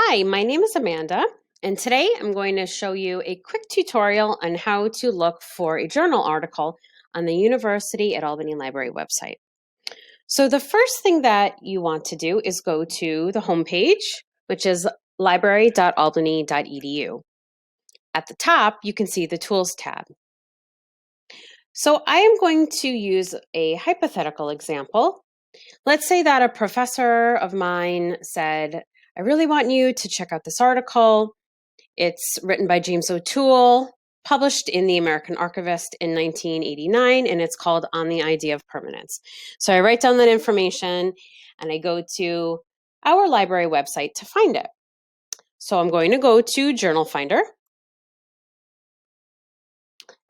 Hi, my name is Amanda, and today I'm going to show you a quick tutorial on how to look for a journal article on the University at Albany Library website. So the first thing that you want to do is go to the homepage, which is library.albany.edu. At the top, you can see the Tools tab. So I am going to use a hypothetical example. Let's say that a professor of mine said, I really want you to check out this article. It's written by James O'Toole, published in the American Archivist in 1989, and it's called On the Idea of Permanence. So I write down that information and I go to our library website to find it. So I'm going to go to Journal Finder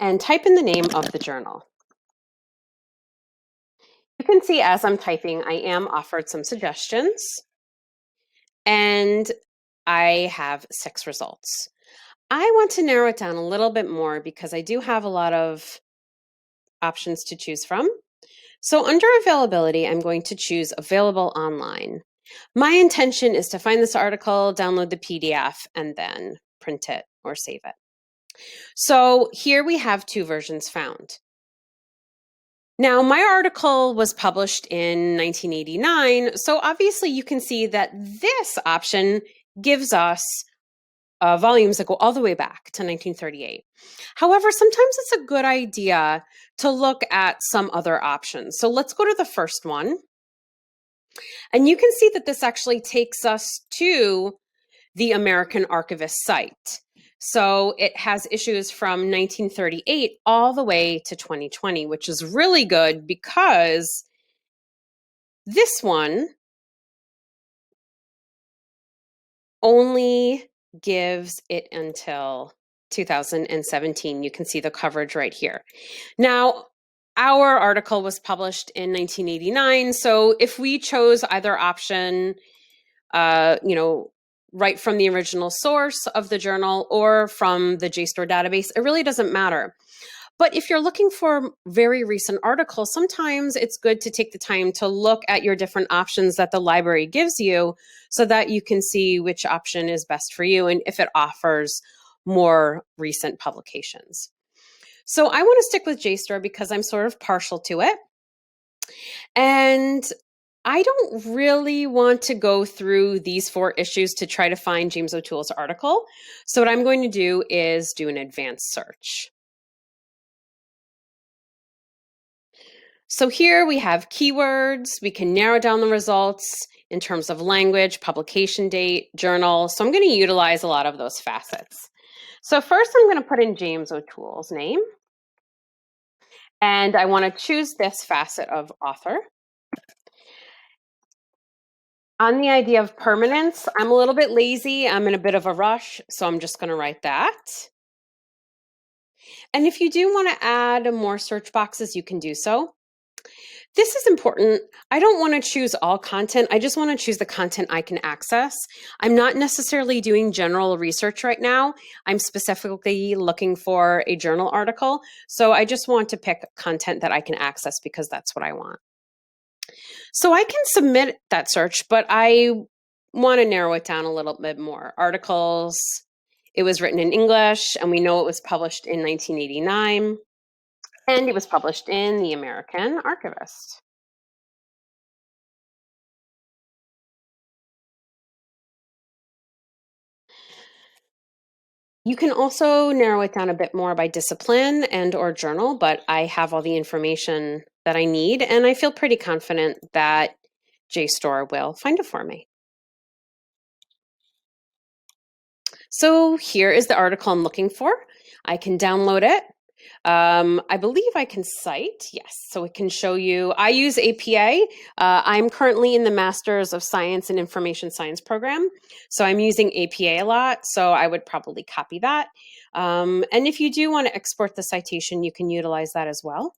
and type in the name of the journal. You can see as I'm typing, I am offered some suggestions, and I have 6 results. I want to narrow it down a little bit more because I do have a lot of options to choose from. So under availability, I'm going to choose available online. My intention is to find this article, download the PDF, and then print it or save it. So here we have 2 versions found. Now, my article was published in 1989, so obviously you can see that this option gives us volumes that go all the way back to 1938. However, sometimes it's a good idea to look at some other options. So let's go to the first one. And you can see that this actually takes us to the American Archivist site. So it has issues from 1938 all the way to 2020, which is really good because this one only gives it until 2017. You can see the coverage right here. Now, our article was published in 1989, so if we chose either option, right from the original source of the journal or from the Jstor database, it really doesn't matter. But if you're looking for very recent articles, sometimes it's good to take the time to look at your different options that the library gives you so that you can see which option is best for you and if it offers more recent publications. So I want to stick with Jstor because I'm sort of partial to it. And I don't really want to go through these 4 issues to try to find James O'Toole's article. So what I'm going to do is do an advanced search. So here we have keywords. We can narrow down the results in terms of language, publication date, journal. So I'm going to utilize a lot of those facets. So first I'm going to put in James O'Toole's name. And I want to choose this facet of author. On the idea of permanence, I'm a little bit lazy. I'm in a bit of a rush, so I'm just going to write that. And if you do want to add more search boxes, you can do so. This is important. I don't want to choose all content. I just want to choose the content I can access. I'm not necessarily doing general research right now. I'm specifically looking for a journal article. So I just want to pick content that I can access because that's what I want. So I can submit that search, but I want to narrow it down a little bit more. Articles, it was written in English, and we know it was published in 1989, and it was published in the American Archivist. You can also narrow it down a bit more by discipline and or journal, but I have all the information that I need, and I feel pretty confident that Jstor will find it for me. So here is the article I'm looking for. I can download it. I believe I can cite, yes, so it can show you. I use APA. I'm currently in the Master's of Science and Information Science program, so I'm using APA a lot, so I would probably copy that. And if you do want to export the citation, you can utilize that as well.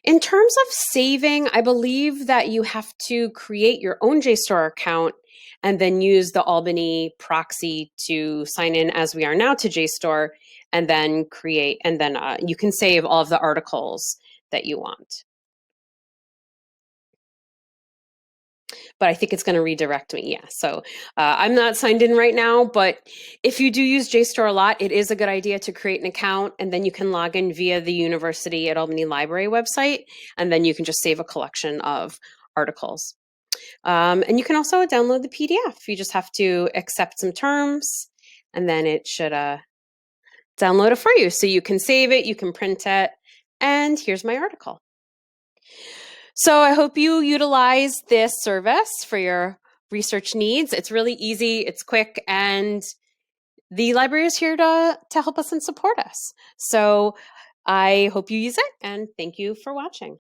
In terms of saving, I believe that you have to create your own Jstor account and then use the Albany proxy to sign in as we are now to Jstor, and then create, and then you can save all of the articles that you want. but I think it's going to redirect me. Yeah. So I'm not signed in right now, but if you do use Jstor a lot, it is a good idea to create an account, and then you can log in via the University at Albany Library website, and then you can just save a collection of articles. And you can also download the PDF. You just have to accept some terms, and then it should download it for you. So you can save it, you can print it, and here's my article. So I hope you utilize this service for your research needs. It's really easy, it's quick, and the library is here to help us and support us. So I hope you use it, and thank you for watching.